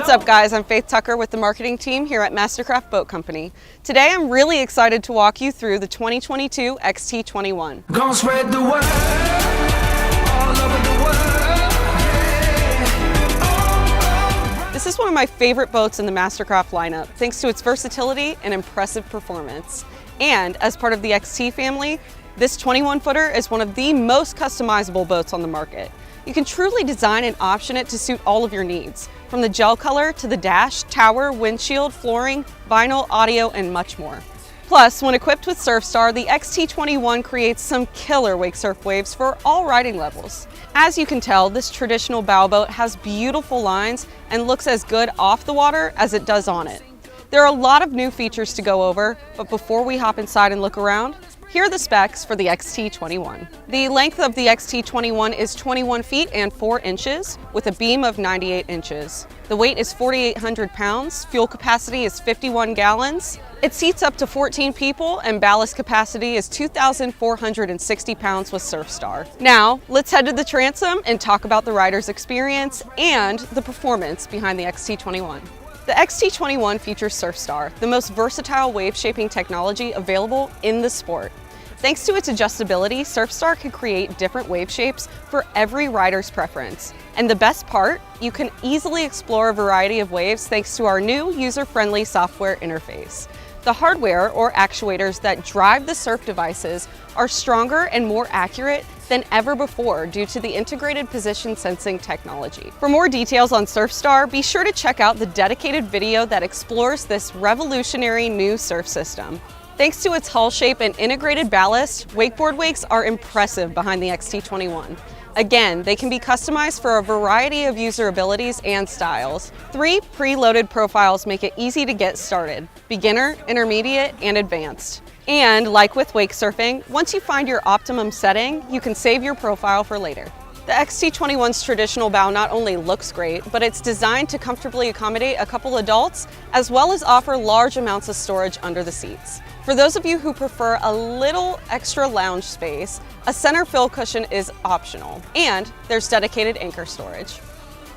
What's up guys, I'm Faith Tucker with the marketing team here at MasterCraft Boat Company. Today I'm really excited to walk you through the 2022 XT21. Gonna spread the word all over the world. This is one of my favorite boats in the MasterCraft lineup, thanks to its versatility and impressive performance. And as part of the XT family, this 21-footer is one of the most customizable boats on the market. You can truly design and option it to suit all of your needs, from the gel color to the dash, tower, windshield, flooring, vinyl, audio, and much more. Plus, when equipped with SurfStar, the XT21 creates some killer wake surf waves for all riding levels. As you can tell, this traditional bow boat has beautiful lines and looks as good off the water as it does on it. There are a lot of new features to go over, but before we hop inside and look around, here are the specs for the XT21. The length of the XT21 is 21 feet and 4 inches with a beam of 98 inches. The weight is 4,800 pounds, fuel capacity is 51 gallons. It seats up to 14 people and ballast capacity is 2,460 pounds with SurfStar. Now, let's head to the Transom and talk about the rider's experience and the performance behind the XT21. The XT21 features SurfStar, the most versatile wave-shaping technology available in the sport. Thanks to its adjustability, SurfStar can create different wave shapes for every rider's preference. And the best part, you can easily explore a variety of waves thanks to our new user-friendly software interface. The hardware or actuators that drive the surf devices are stronger and more accurate than ever before due to the integrated position sensing technology. For more details on SurfStar, be sure to check out the dedicated video that explores this revolutionary new surf system. Thanks to its hull shape and integrated ballast, wakeboard wakes are impressive behind the XT21. Again, they can be customized for a variety of user abilities and styles. 3 pre-loaded profiles make it easy to get started: beginner, intermediate, and advanced. And like with wake surfing, once you find your optimum setting, you can save your profile for later. The XT21's traditional bow not only looks great, but it's designed to comfortably accommodate a couple adults, as well as offer large amounts of storage under the seats. For those of you who prefer a little extra lounge space, a center fill cushion is optional, and there's dedicated anchor storage.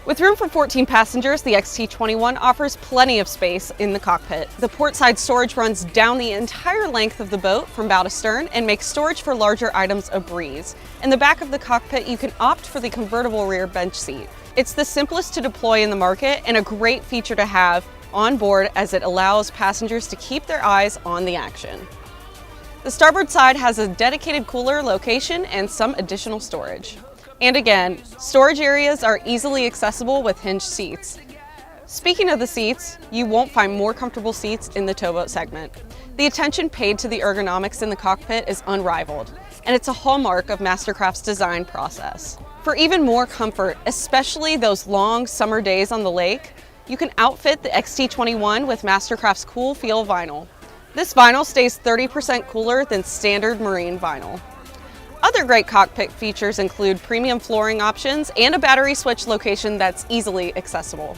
With room for 14 passengers, the XT21 offers plenty of space in the cockpit. The portside storage runs down the entire length of the boat from bow to stern and makes storage for larger items a breeze. In the back of the cockpit, you can opt for the convertible rear bench seat. It's the simplest to deploy in the market and a great feature to have on board as it allows passengers to keep their eyes on the action. The starboard side has a dedicated cooler location and some additional storage. And again, storage areas are easily accessible with hinged seats. Speaking of the seats, you won't find more comfortable seats in the towboat segment. The attention paid to the ergonomics in the cockpit is unrivaled, and it's a hallmark of MasterCraft's design process. For even more comfort, especially those long summer days on the lake, you can outfit the XT21 with MasterCraft's Cool Feel vinyl. This vinyl stays 30% cooler than standard marine vinyl. Other great cockpit features include premium flooring options and a battery switch location that's easily accessible.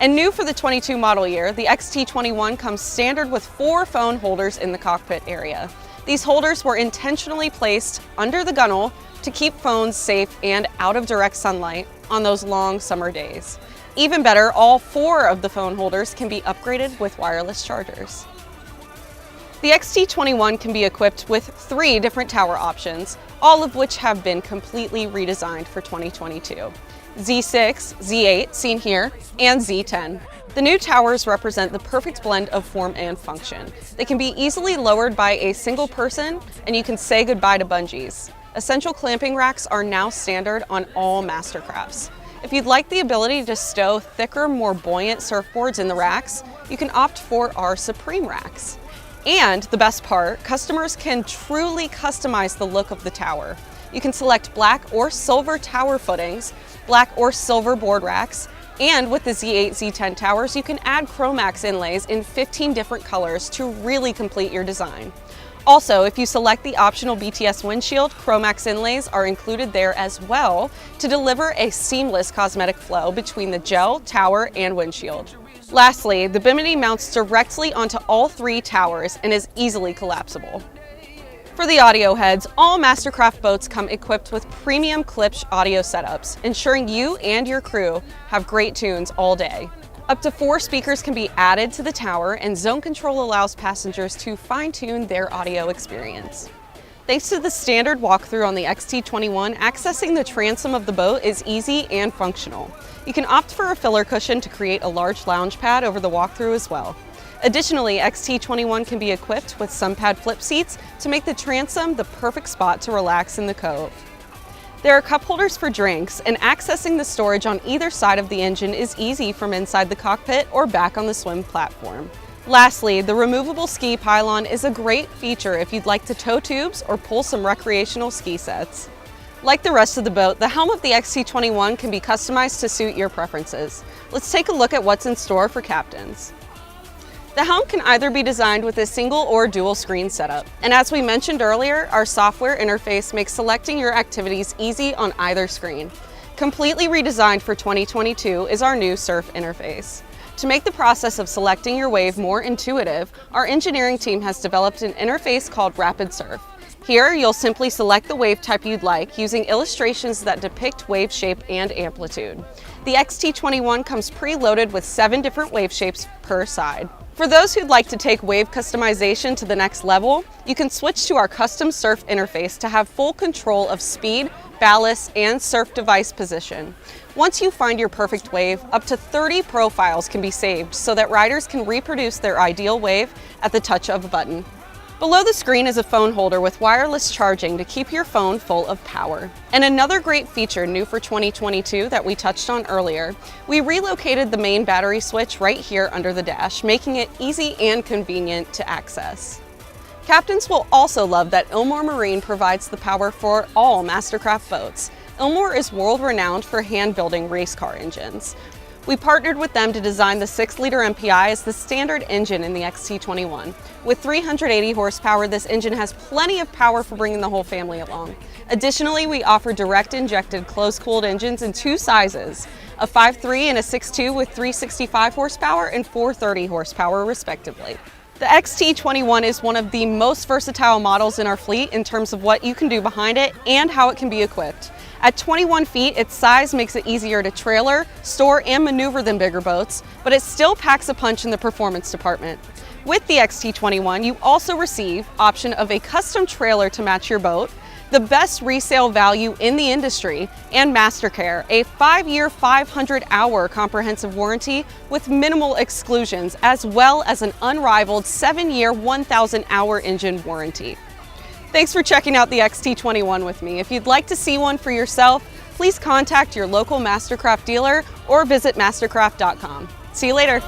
And new for the 22 model year, the XT21 comes standard with 4 phone holders in the cockpit area. These holders were intentionally placed under the gunnel to keep phones safe and out of direct sunlight on those long summer days. Even better, all 4 of the phone holders can be upgraded with wireless chargers. The XT21 can be equipped with 3 different tower options, all of which have been completely redesigned for 2022. Z6, Z8, seen here, and Z10. The new towers represent the perfect blend of form and function. They can be easily lowered by a single person, and you can say goodbye to bungees. Essential clamping racks are now standard on all MasterCrafts. If you'd like the ability to stow thicker, more buoyant surfboards in the racks, you can opt for our Supreme racks. And the best part, customers can truly customize the look of the tower. You can select black or silver tower footings, black or silver board racks, and with the Z8, Z10 towers, you can add Chromax inlays in 15 different colors to really complete your design. Also, if you select the optional BTS windshield, Chromax inlays are included there as well to deliver a seamless cosmetic flow between the gel, tower, and windshield. Lastly, the bimini mounts directly onto all 3 towers and is easily collapsible. For the audio heads, all MasterCraft boats come equipped with premium Klipsch audio setups, ensuring you and your crew have great tunes all day. Up to 4 speakers can be added to the tower, and zone control allows passengers to fine-tune their audio experience. Thanks to the standard walkthrough on the XT21, accessing the transom of the boat is easy and functional. You can opt for a filler cushion to create a large lounge pad over the walkthrough as well. Additionally, XT21 can be equipped with sunpad flip seats to make the transom the perfect spot to relax in the cove. There are cup holders for drinks, and accessing the storage on either side of the engine is easy from inside the cockpit or back on the swim platform. Lastly, the removable ski pylon is a great feature if you'd like to tow tubes or pull some recreational ski sets. Like the rest of the boat, the helm of the XT21 can be customized to suit your preferences. Let's take a look at what's in store for captains. The helm can either be designed with a single or dual screen setup. And as we mentioned earlier, our software interface makes selecting your activities easy on either screen. Completely redesigned for 2022 is our new Surf interface. To make the process of selecting your wave more intuitive, our engineering team has developed an interface called Rapid Surf. Here, you'll simply select the wave type you'd like using illustrations that depict wave shape and amplitude. The XT21 comes preloaded with 7 different wave shapes per side. For those who'd like to take wave customization to the next level, you can switch to our custom surf interface to have full control of speed, ballast, and surf device position. Once you find your perfect wave, up to 30 profiles can be saved so that riders can reproduce their ideal wave at the touch of a button. Below the screen is a phone holder with wireless charging to keep your phone full of power. And another great feature new for 2022 that we touched on earlier, we relocated the main battery switch right here under the dash, making it easy and convenient to access. Captains will also love that Ilmor Marine provides the power for all MasterCraft boats. Ilmor is world-renowned for hand-building race car engines. We partnered with them to design the 6-liter MPI as the standard engine in the XT21. With 380 horsepower, this engine has plenty of power for bringing the whole family along. Additionally, we offer direct injected closed-cooled engines in 2 sizes, a 5.3 and a 6.2 with 365 horsepower and 430 horsepower respectively. The XT21 is one of the most versatile models in our fleet in terms of what you can do behind it and how it can be equipped. At 21 feet, its size makes it easier to trailer, store, and maneuver than bigger boats, but it still packs a punch in the performance department. With the XT21, you also receive option of a custom trailer to match your boat, the best resale value in the industry, and MasterCare, a 5-year, 500-hour comprehensive warranty with minimal exclusions, as well as an unrivaled 7-year, 1,000-hour engine warranty. Thanks for checking out the XT21 with me. If you'd like to see one for yourself, please contact your local MasterCraft dealer or visit mastercraft.com. See you later.